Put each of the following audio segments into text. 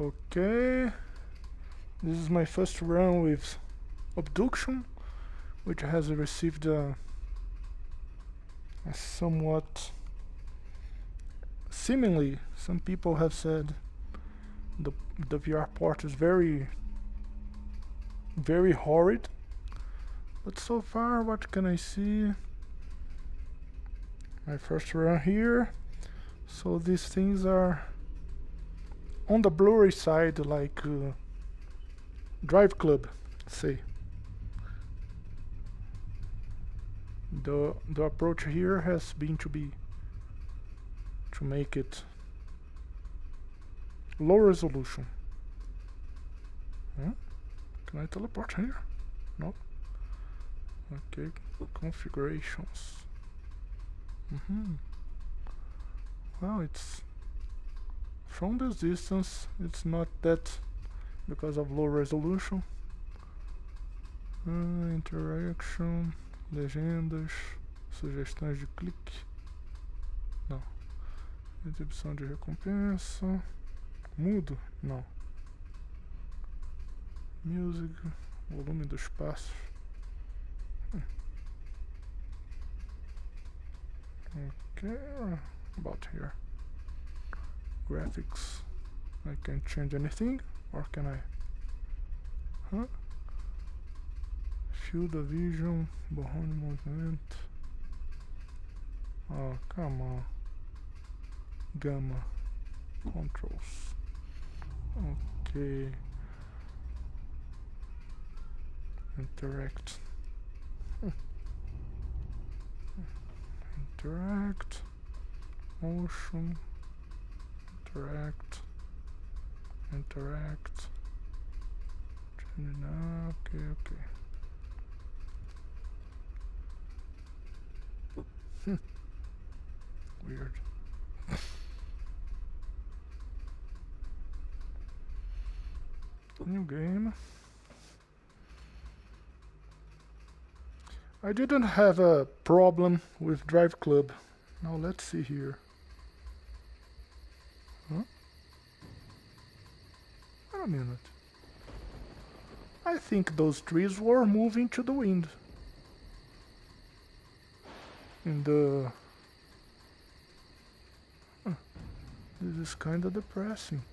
Okay, this is my first run with Obduction, which has received a somewhat, seemingly, some people have said the VR port is very horrid, but so far, what can I see? My first run here, so these things are on the blurry side, like driveclub, say. The approach here has been to make it low resolution. Huh? Can I teleport here? No. Okay, configurations. Well, it's from this distance, it's not that because of low resolution. Interaction, legendas, sugestões de clique. Não. Exibição de recompensa. Mudo? Não. Music, volume dos passos. Okay, about here. Graphics. I can't change anything, or can I? Huh? Field of vision, borrone movement. Oh, come on. Gamma controls. Okay. Interact. Interact. Motion. Interact. Interact. Okay. Weird. New game. I didn't have a problem with driveclub. Now let's see here. Huh? Wait a minute. I think those trees were moving to the wind. In the... This is kinda depressing.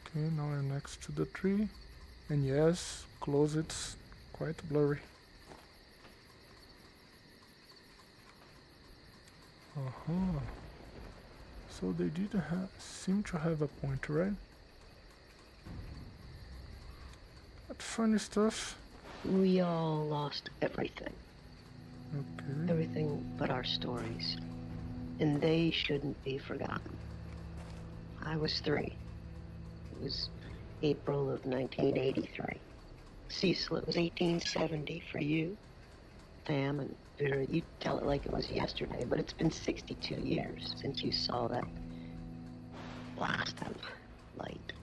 Okay, now I'm next to the tree. And yes, close it's quite blurry. So they did seem to have a point, right? That funny stuff. We all lost everything. Okay. Everything but our stories. And they shouldn't be forgotten. I was 3. It was April of 1983. Cecil, it was 1870 for you. Sam and Vera, you tell it like it was yesterday, but it's been 62 years since you saw that blast of light.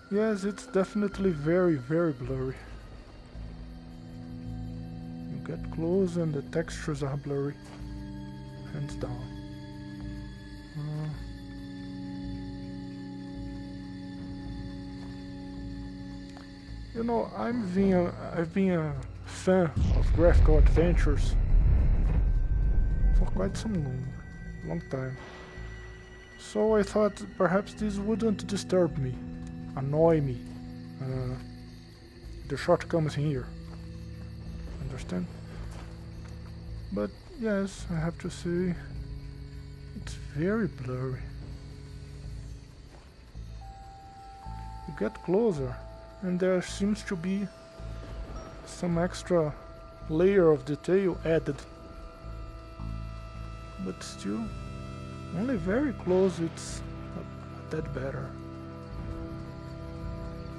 Yes, it's definitely very blurry. You get close and the textures are blurry. Hands down. You know, I've been a fan of graphical adventures for quite some long time. So I thought perhaps this wouldn't disturb me, annoy me, the shortcomings here. Understand? But yes, I have to say, it's very blurry. You get closer, and there seems to be some extra layer of detail added. But still, only very close it's a tad better.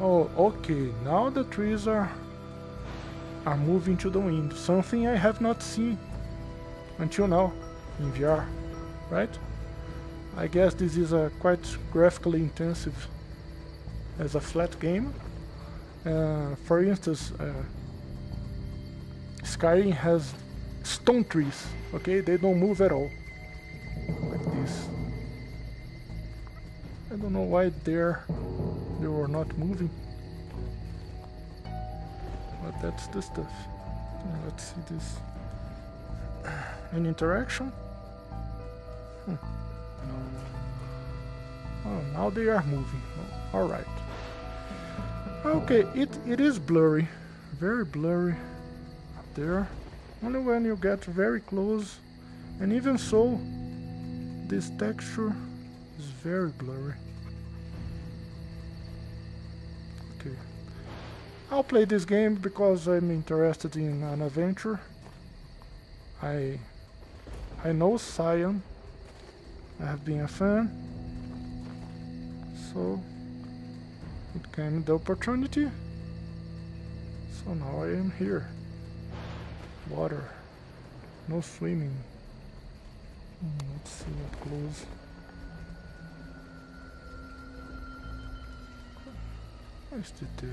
Oh, okay, now the trees are moving to the wind, something I have not seen until now in VR. right? I guess this is a quite graphically intensive as a flat game. For instance, Skyrim has stone trees, okay? They don't move at all, like this. I don't know why they were not moving, but that's the stuff. Let's see this. An interaction? Oh, now they are moving. Oh, alright. Okay, it is blurry. Very blurry up there. Only when you get very close. And even so, this texture is very blurry. Okay. I'll play this game because I'm interested in an adventure. I know Cyan. I have been a fan. So it came the opportunity. So now I am here. Water. No swimming. Let's see up close. Where's the tail?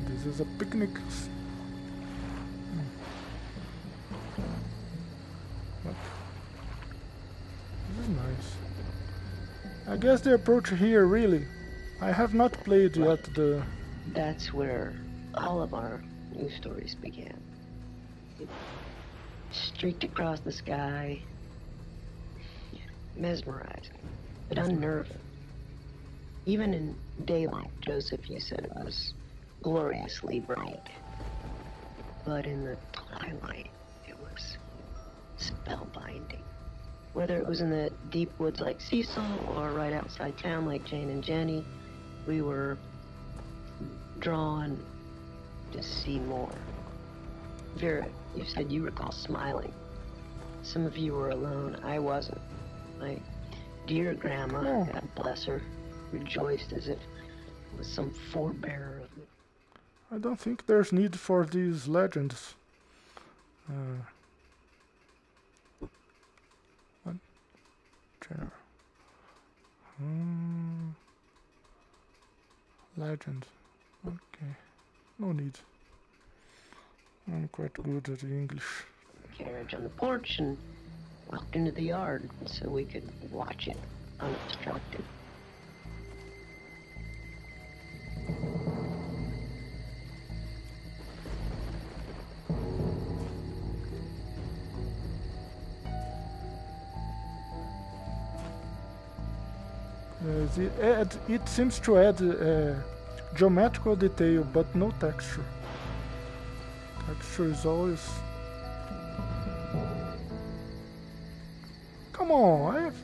This is a picnic. Look. This is nice. I guess the approach here really. I have not played yet the... That's where all of our news stories began. It streaked across the sky. Mesmerizing, but unnerving. Even in daylight, Joseph, you said it was gloriously bright. But in the twilight, it was spellbinding. Whether it was in the deep woods like Cecil or right outside town like Jane and Jenny, we were drawn to see more. Vera, you said you recall smiling. Some of you were alone. I wasn't. My dear grandma, God bless her, rejoiced as if it was some forebearer of me. I don't think there's need for these legends. What? General. Legend. Okay. No need. I'm quite good at English. Carriage on the porch and walked into the yard so we could watch it unobstructed. It seems to add geometrical detail, but no texture. Texture is always... Come on, I have...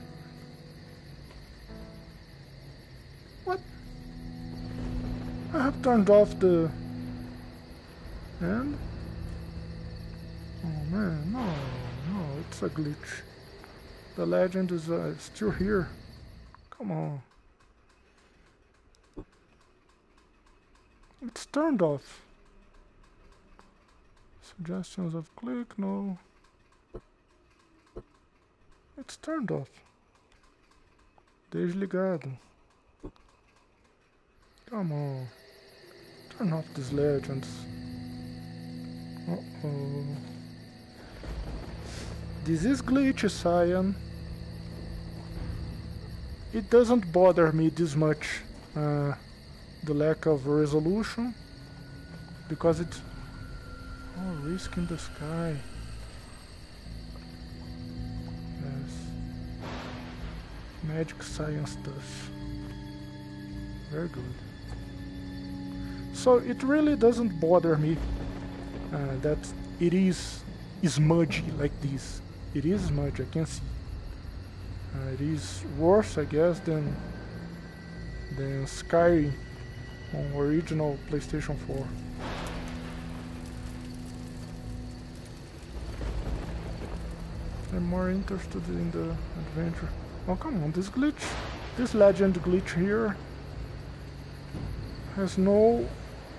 What? I have turned off the... And? Oh man, no, it's a glitch. The legend is still here. Come on. It's turned off. Suggestions of click, no. It's turned off. Desligado. Come on. Turn off these legends. Uh-oh. This is glitchy, Cyan. It doesn't bother me this much, the lack of resolution, because it's... Oh, risk in the sky. Yes. Magic science stuff. Very good. So it really doesn't bother me that it is smudgy like this. It is smudgy, I can see. It is worse, I guess, than Skyrim on original PlayStation 4. I'm more interested in the adventure. Oh, come on, this glitch. This legend glitch here. has no...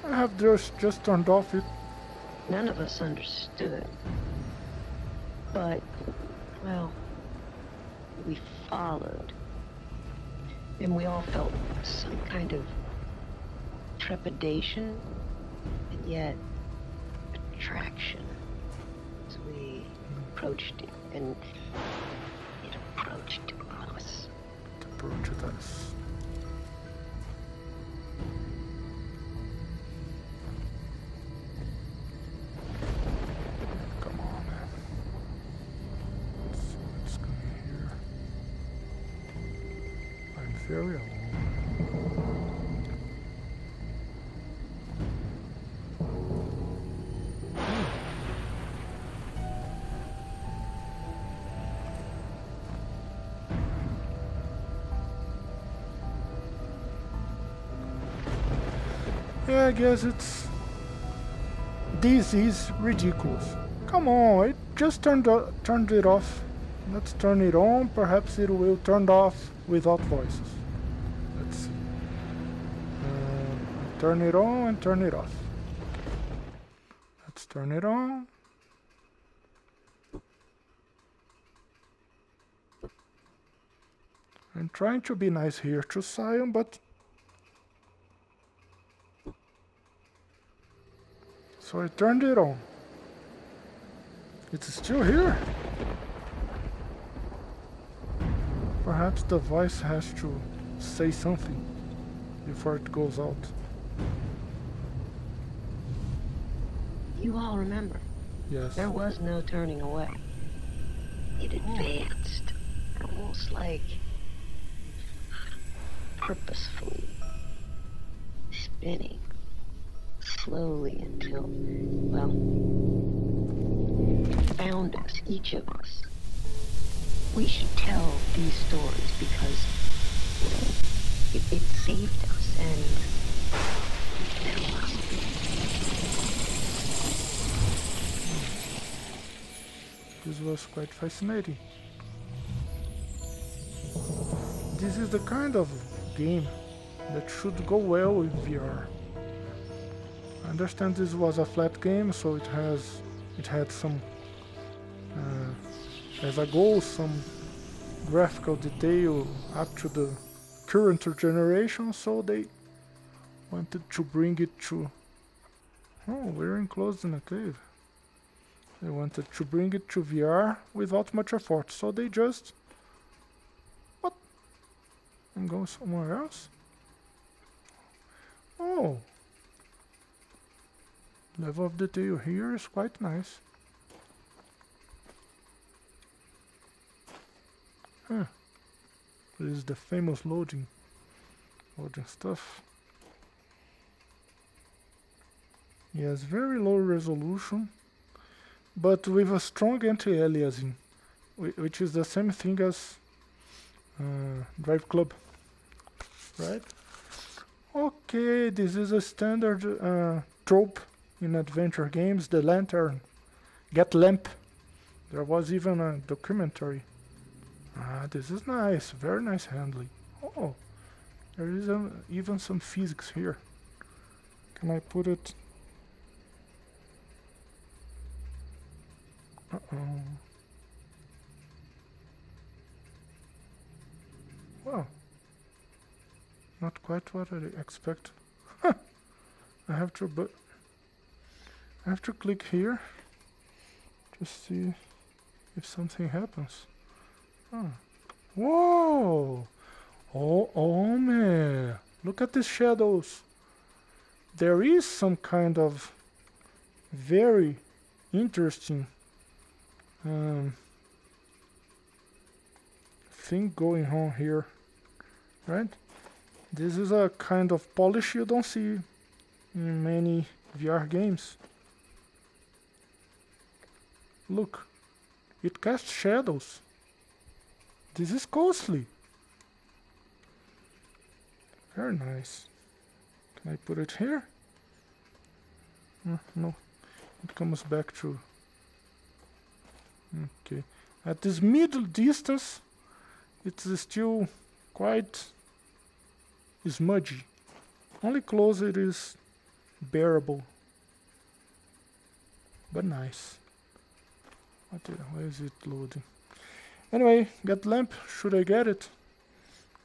I have just turned off it. None of us understood. But, well, we followed. And we all felt some kind of trepidation, and yet attraction. As we approached it, and it approached us. It approached us. Come on, man. Let's see what's going here. I'm very alone. Yeah, I guess it's... This is ridiculous. Come on, I just turned it off. Let's turn it on. Perhaps it will turn off without voices. Let's see. Turn it on and turn it off. Let's turn it on. I'm trying to be nice here to Cyan, but... So I turned it on. It's still here. Perhaps the voice has to say something before it goes out. You all remember? Yes. There was no turning away. It advanced, almost like purposefully spinning slowly until, well, it found us, each of us. We should tell these stories because it saved us and tell us. This was quite fascinating. This is the kind of game that should go well with VR. I understand this was a flat game, so it had some as a goal some graphical detail up to the current generation, so they wanted to bring it to... Oh, we're enclosed in a cave. They wanted to bring it to VR without much effort, so they just... What? I'm going somewhere else? Oh! Level of detail here is quite nice. Huh. This is the famous loading stuff. Yes, very low resolution, but with a strong anti-aliasing, which is the same thing as driveclub, right? Okay, this is a standard trope in adventure games, the lantern, get lamp. There was even a documentary. Ah, this is nice, very nice handling. Oh, there is even some physics here. Can I put it? Uh-oh. Well, not quite what I expect. I have to click here to see if something happens. Huh. Whoa! Oh man! Look at these shadows. There is some kind of very interesting thing going on here, right? This is a kind of polish you don't see in many VR games. Look, it casts shadows. This is costly. Very nice. Can I put it here? No, it comes back to... Okay. At this middle distance, it's still quite smudgy. Only close it is bearable. But nice. Why is it loading? Anyway, get lamp. Should I get it?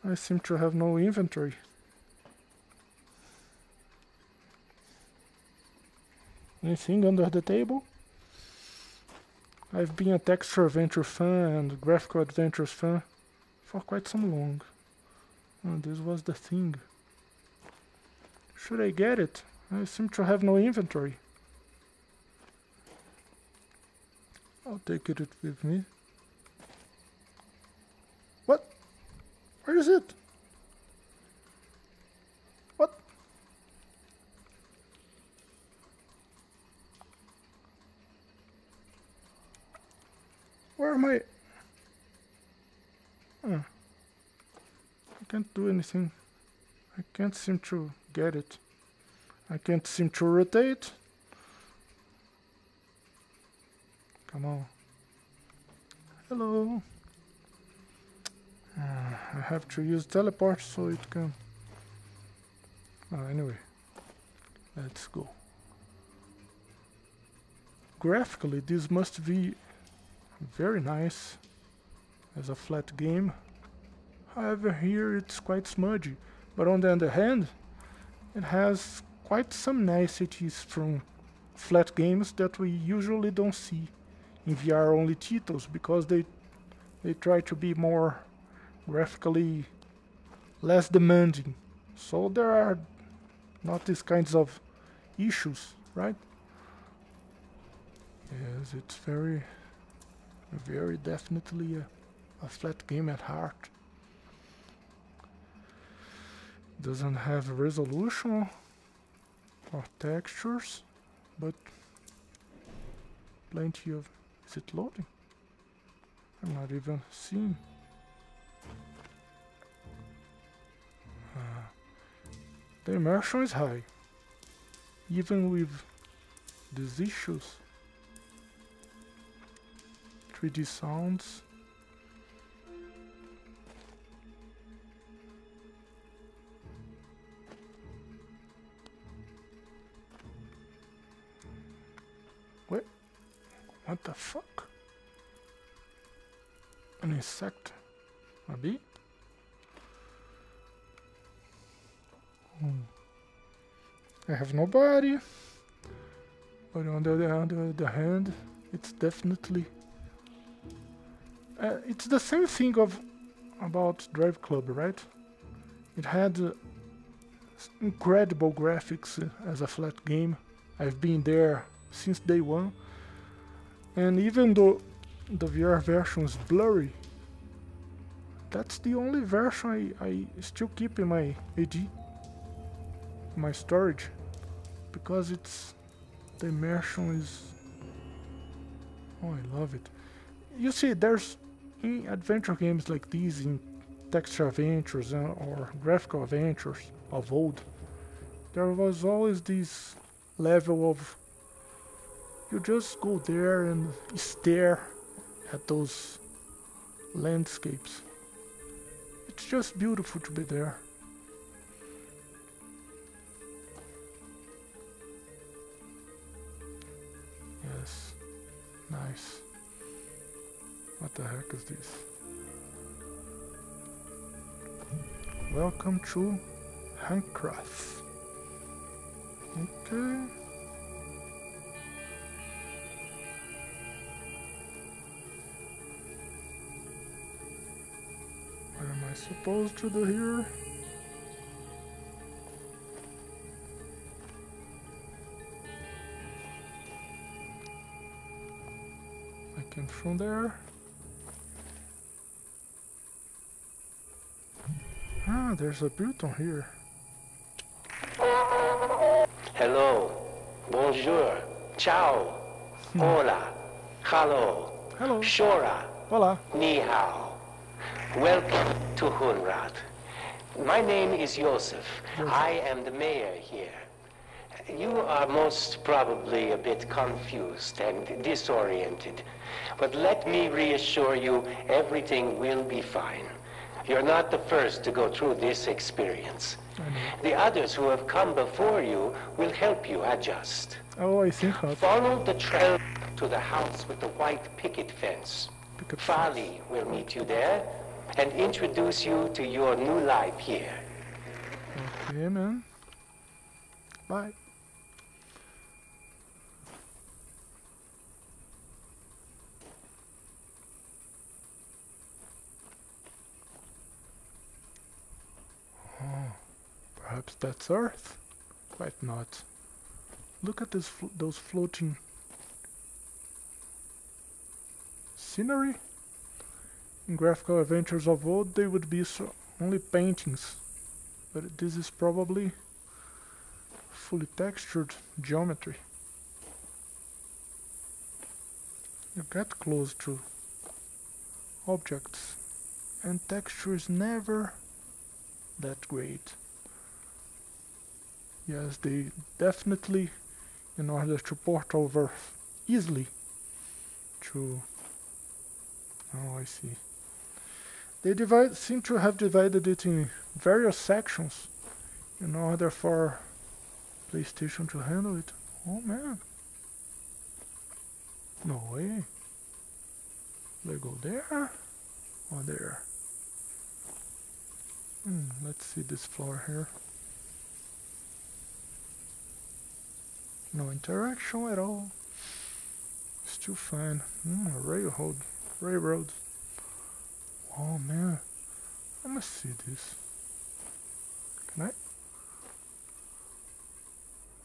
I seem to have no inventory. Anything under the table? I've been a texture adventure fan and graphical adventures fan for quite some long. Oh, this was the thing. Should I get it? I seem to have no inventory. I'll take it with me. What? Where is it? What? Where am I? I can't do anything. I can't seem to get it. I can't seem to rotate. Come on. Hello. I have to use teleport so it can... anyway. Let's go. Graphically, this must be very nice as a flat game. However, here it's quite smudgy. But on the other hand, it has quite some niceties from flat games that we usually don't see in VR-only titles, because they try to be more graphically less demanding. So there are not these kinds of issues, right? Yes, it's very definitely a flat game at heart. Doesn't have resolution or textures, but plenty of... Is it loading? I'm not even seeing. The immersion is high, even with these issues. 3D sounds. Wait, what the fuck? An insect? A bee? I have no body, but on the other hand, it's definitely... it's the same thing about driveclub, right? It had incredible graphics as a flat game. I've been there since day one, and even though the VR version is blurry, that's the only version I still keep in my AD, my storage, because the immersion is... Oh, I love it. You see, there's in adventure games like these, in texture adventures or graphical adventures of old, there was always this level of you just go there and stare at those landscapes. It's just beautiful to be there. Yes, nice. What the heck is this? Welcome to Handcraft. Okay. What am I supposed to do here? I can from there. Ah, there's a button here. Hello, bonjour, ciao, hola, hello, Hello. shora, Hola. ni hao. Welcome to Hunrad. My name is Joseph. I am the mayor here. You are most probably a bit confused and disoriented, but let me reassure you, everything will be fine. You're not the first to go through this experience. The others who have come before you will help you adjust. Oh, I think not. Follow the trail to the house with the white picket fence. Fali will meet you there and introduce you to your new life here. Okay, man. Bye. Oh, perhaps that's Earth? Quite not. Look at this those floating scenery. In graphical adventures of old, they would be only paintings, but this is probably fully textured geometry. You get close to objects, and texture is never that great. Yes, they definitely, in order to port over easily to... Oh, I see. They seem to have divided it in various sections in order for PlayStation to handle it. Oh man. No way. They go there or there? Let's see this floor here. No interaction at all. Still fine. Railroad. Oh man, I must see this. Can I?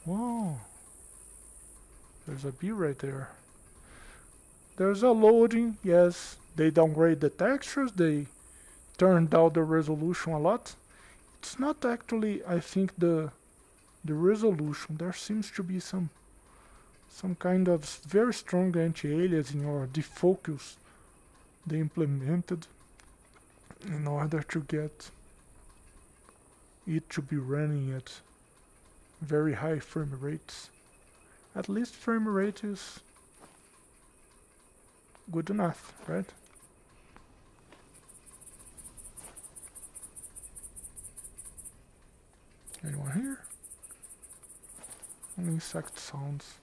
Whoa. There's a bee right there. There's a loading, yes. They downgrade the textures, they turned down the resolution a lot. It's not actually, I think, the resolution. There seems to be some kind of very strong anti-aliasing or defocus they implemented in order to get it to be running at very high frame rates. At least frame rate is good enough, right? Anyone here? Only insect sounds.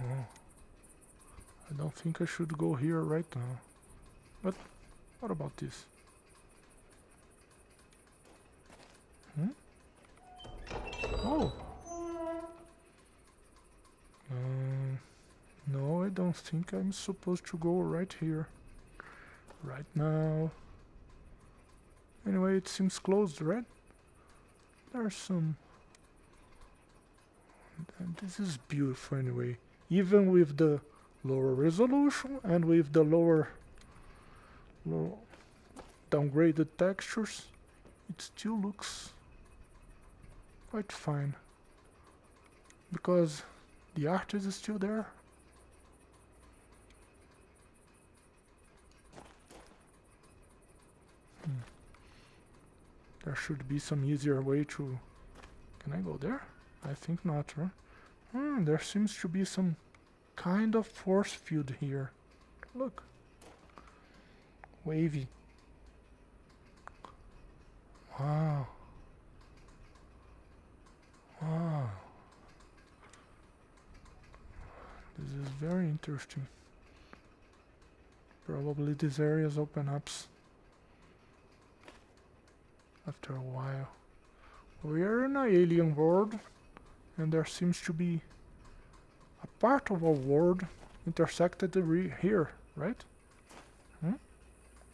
Oh. I don't think I should go here right now. But what about this? Oh. No, I don't think I'm supposed to go right here. Right now. Anyway, it seems closed, right? There's some... And this is beautiful anyway. Even with the lower resolution and with the lower downgraded textures, it still looks quite fine. Because the art is still there. There should be some easier way to... Can I go there? I think not, right? There seems to be some kind of force field here. Look. Wavy. Wow. Wow. This is very interesting. Probably these areas open up after a while. We are in an alien world, and there seems to be a part of our world intersected here, right?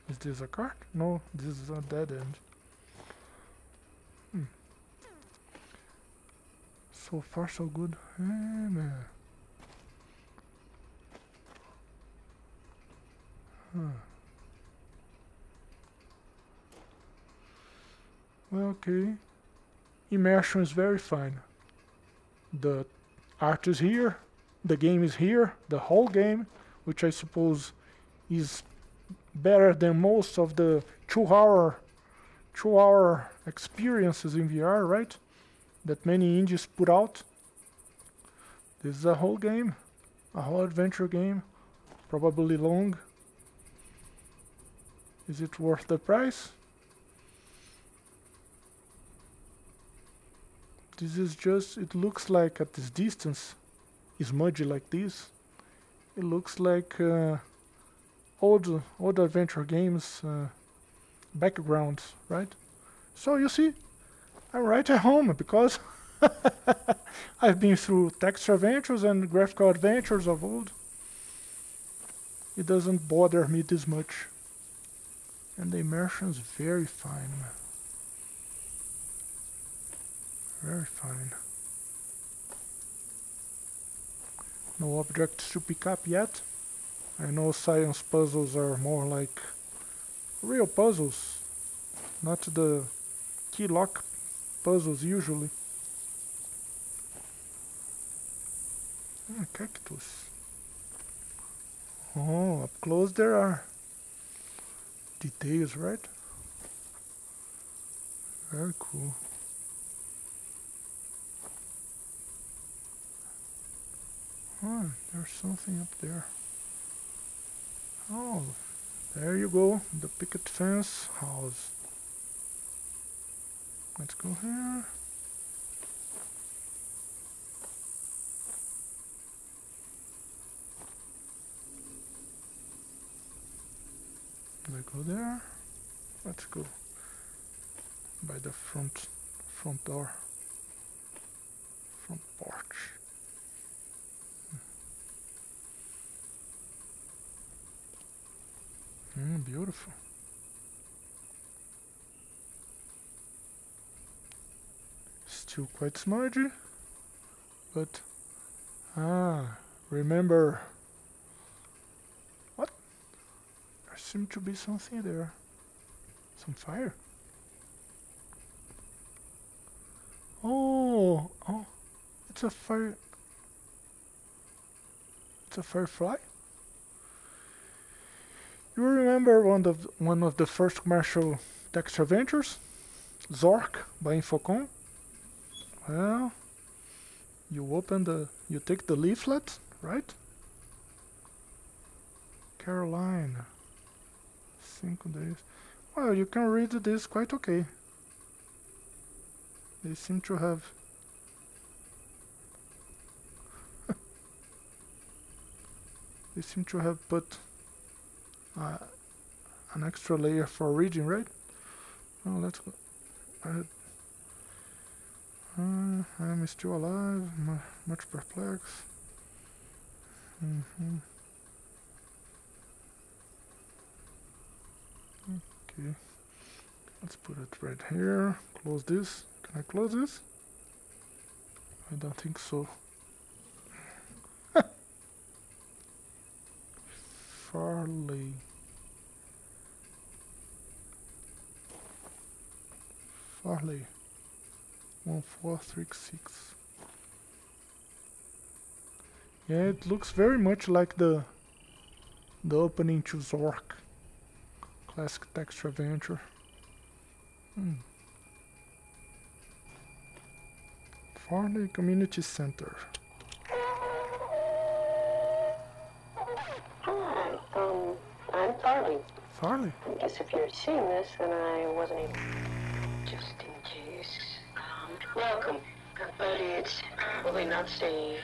Is this a cart? No, this is a dead end. So far so good. Man. Well, okay. Immersion is very fine. The art is here, the game is here, the whole game, which I suppose is better than most of the 2-hour experiences in VR, right? That many indies put out. This is a whole game. A whole adventure game. Probably long. Is it worth the price? This is just, it looks like at this distance, smudgy like this. It looks like old adventure games backgrounds, right? So you see, I'm right at home because I've been through texture adventures and graphical adventures of old. It doesn't bother me this much. And the immersion's very fine. Very fine. No objects to pick up yet. I know science puzzles are more like real puzzles, not the key lock puzzles usually. Cactus. Oh, up close there are details, right? Very cool. Oh, there's something up there. Oh, there you go, the picket fence house. Let's go here. Let's go there. Let's go by the front door, front porch. Beautiful. Still quite smudgy, but remember what? There seemed to be something there. Some fire. Oh, it's a fire. It's a firefly. You remember one of the first commercial texture adventures, Zork by Infocom? Well, you take the leaflet, right? Carolina, 5 days. Well, you can read this quite okay. They seem to have put an extra layer for reading, right? Oh, let's go. I'm still alive, much perplexed. Okay, let's put it right here. Close this. Can I close this? I don't think so. Farley. Farley. 1436. Yeah, it looks very much like the opening to Zork. Classic texture adventure. Farley Community Center. Hi, I'm Farley. Farley? I guess if you're seeing this, then I wasn't able. Just in case. Welcome. But it's probably not safe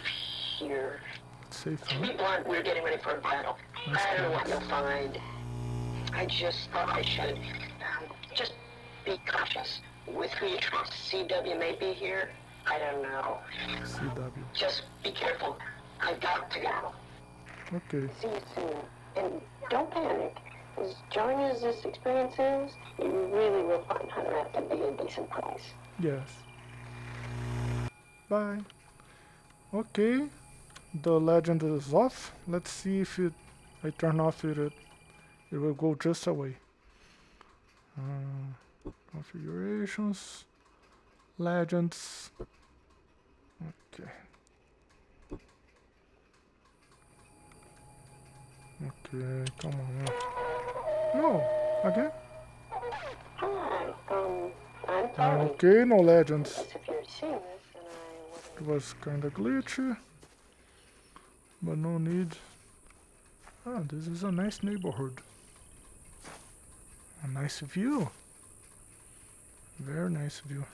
here. Safe, To huh? be blunt, we're getting ready for a battle. I don't know what you'll find. I just thought I should. Just be cautious with who you trust. CW may be here. I don't know. CW. Just be careful. I've got to go. Okay. See you soon. And don't panic. As jarring as this experience is, you really will find Hunter out to be a decent price. Yes. Bye. Okay. The legend is off. Let's see if I turn off it will go just away. Configurations. Legends. Okay. Okay, come on. No, again? Hi, I'm Farley. Okay, no legends. If you're seeing this, then I wasn't. It was kinda glitchy. but no need. Oh, this is a nice neighborhood. A nice view. Very nice view.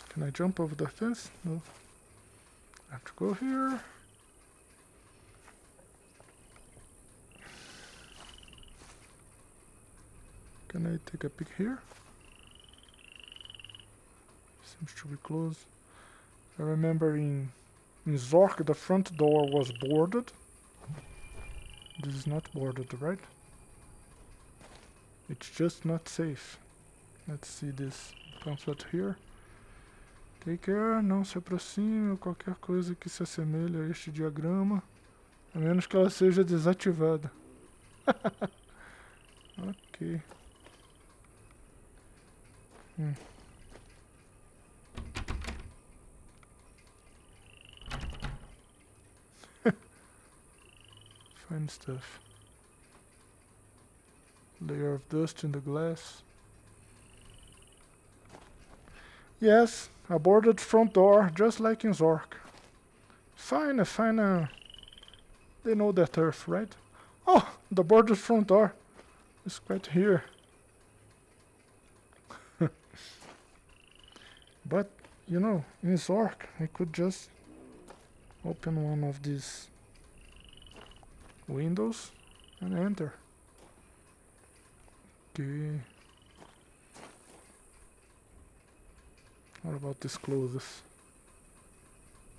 Can I jump over the fence? No. I have to go here. Can I take a peek here? Seems to be closed. I remember in Zork the front door was boarded. This is not boarded, right? It's just not safe. Let's see this pamphlet here. Take care, não se aproxime ou qualquer coisa que se assemelhe a este diagrama, a menos que ela seja desativada. Ok. Fine stuff. Layer of dust in the glass. Yes, a boarded front door, just like in Zork. Fine. They know their turf, right? Oh, the boarded front door is quite here. But, you know, in Zork, I could just open one of these windows and enter. Okay. What about these clothes?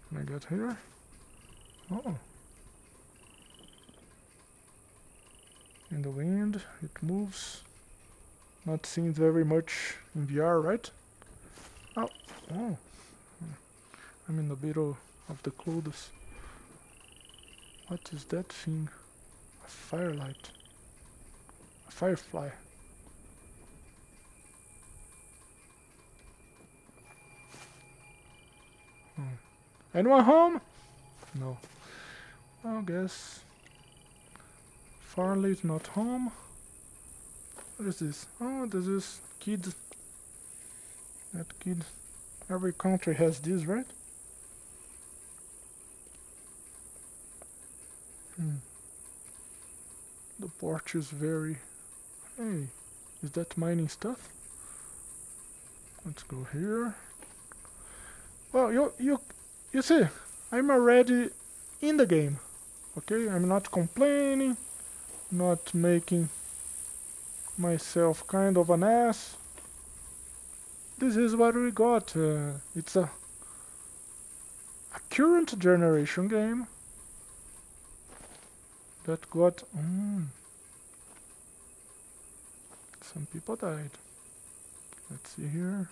Can I get here? Oh. In the wind, it moves. Not seen very much in VR, right? Oh. I'm in the middle of the clothes. What is that thing? A firelight. A firefly. Anyone home? No. I guess Farley's not home. What is this? Oh, this is kid. That kid. Every country has this, right? The porch is very... Hey, is that mining stuff? Let's go here. Well, you see, I'm already in the game. Okay, I'm not complaining, not making myself kind of an ass. This is what we got. It's a current generation game that got... some people died. Let's see here.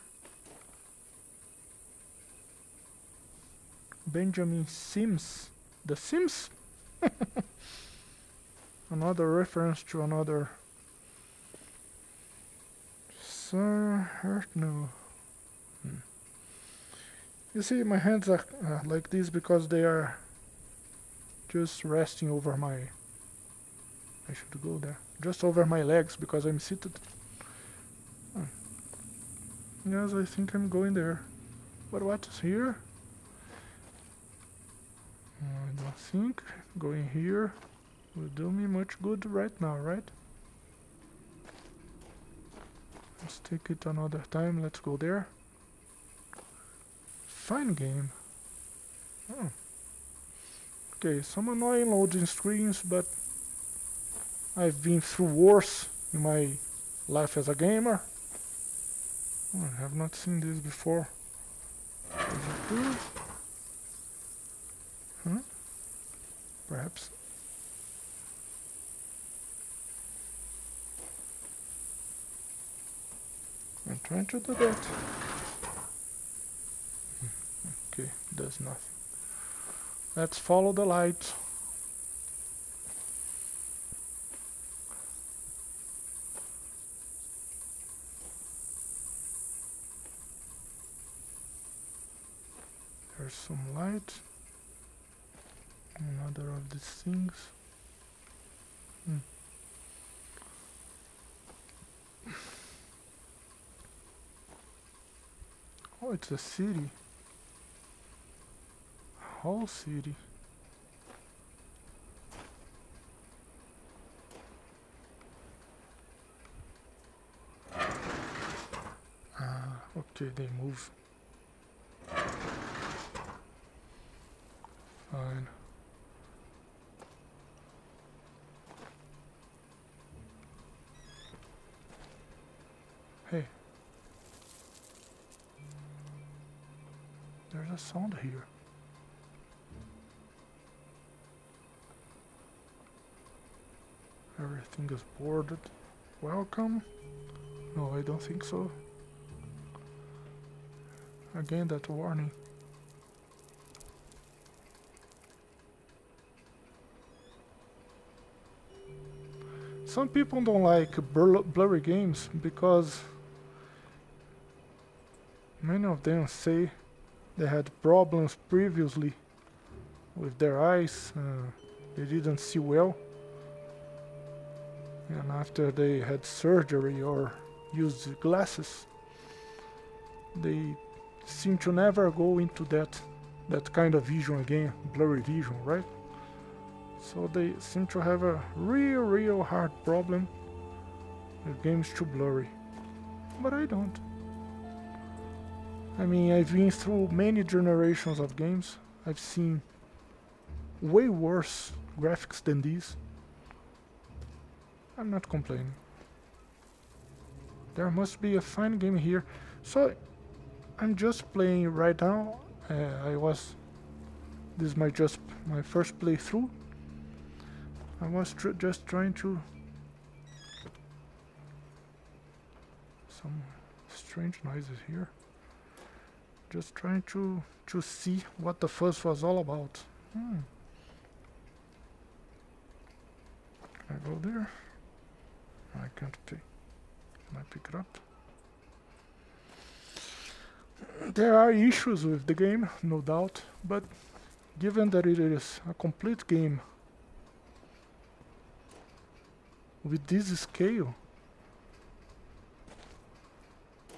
Benjamin Sims. The Sims? Another reference to another... Sir Hurt? No. You see, my hands are like this because they are just resting over my... I should go there. Just over my legs because I'm seated. Yes, I think I'm going there. But what is here? I don't think going here will do me much good right now, right? Let's take it another time. Let's go there. Fine game. Oh. Okay, some annoying loading screens, but I've been through worse in my life as a gamer. Oh, I have not seen this before. Is it good? Huh? Perhaps. I'm trying to do that. Okay, does nothing. Let's follow the light. There's some light. Another of these things. Oh, it's a city. Whole city. Ah, okay, they move. Fine. Hey. There's a sound here. Everything is boarded. Welcome? No, I don't think so. Again, that warning. Some people don't like blurry games because many of them say they had problems previously with their eyes. They didn't see well. And after they had surgery or used glasses, they seem to never go into that kind of vision again, blurry vision, right? So they seem to have a real hard problem with games too blurry. But I don't. I mean, I've been through many generations of games. I've seen way worse graphics than these. I'm not complaining. There must be a fine game here. So I'm just playing right now. This is just my first playthrough. I was just trying to... Some strange noises here. Just trying to see what the fuss was all about. Can I go there? I can't pick. Can I pick it up? There are issues with the game, no doubt, but given that it is a complete game with this scale,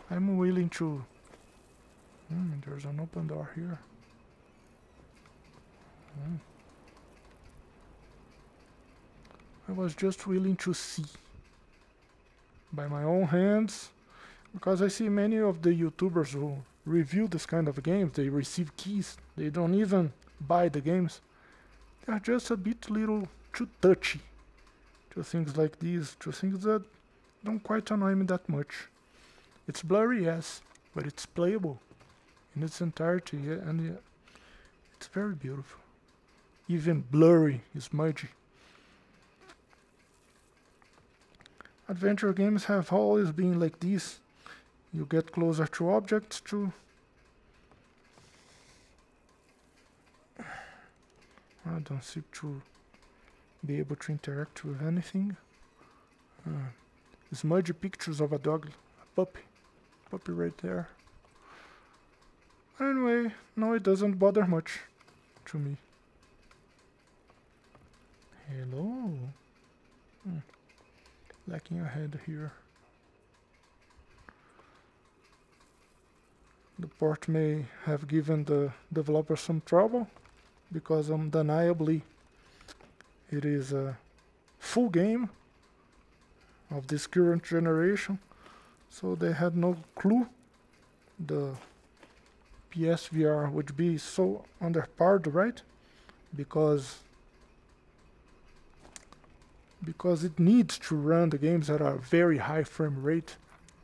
I'm willing to... there's an open door here. I was just willing to see by my own hands, because I see many of the YouTubers who review this kind of games, they receive keys, they don't even buy the games. They are just a bit little too touchy to things like these, to things that don't quite annoy me that much. It's blurry, yes, but it's playable in its entirety, and it's very beautiful. Even blurry is smudgy. Adventure games have always been like this. You get closer to objects to... I don't seem to be able to interact with anything. Smudgy pictures of a dog, a puppy right there. Anyway, no, it doesn't bother much to me. Hello. Lacking ahead here. The port may have given the developer some trouble, because undeniably it is a full game of this current generation, so they had no clue the psvr would be so underpowered, right? Because it needs to run the games at a very high frame rate,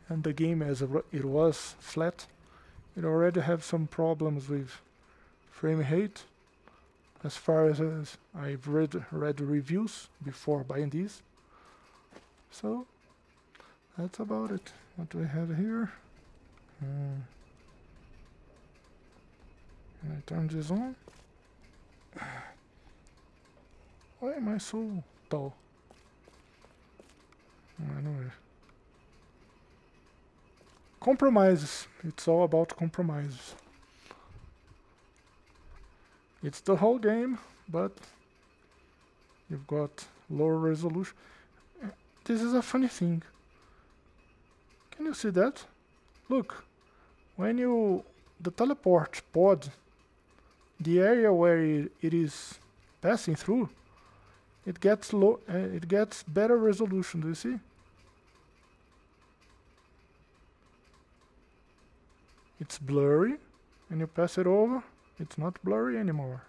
and the game as it was flat, it already have some problems with frame rate, as far as I've read reviews before buying these. So that's about it. What do we have here? Can I turn this on? Why am I so tall? Anyway. Compromises. It's all about compromises. It's the whole game, but you've got lower resolution. This is a funny thing. Can you see that? Look, when the teleport pod, the area where it is passing through, it gets it gets better resolution. Do you see? It's blurry, and you pass it over, it's not blurry anymore.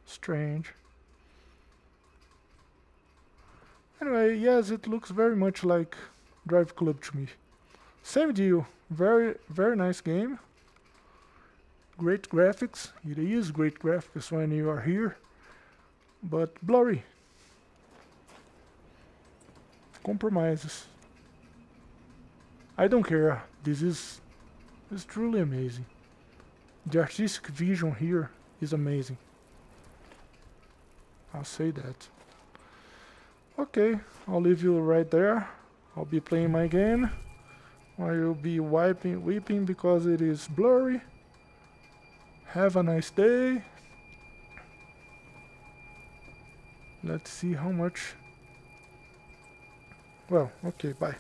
Strange. Anyway, yes, it looks very much like Driveclub to me. Same deal. Very, very nice game. Great graphics. It is great graphics when you are here, but blurry. Compromises. I don't care. This is truly amazing. The artistic vision here is amazing. I'll say that. Okay, I'll leave you right there. I'll be playing my game. I will be weeping because it is blurry. Have a nice day. Let's see how much. Well, okay, bye.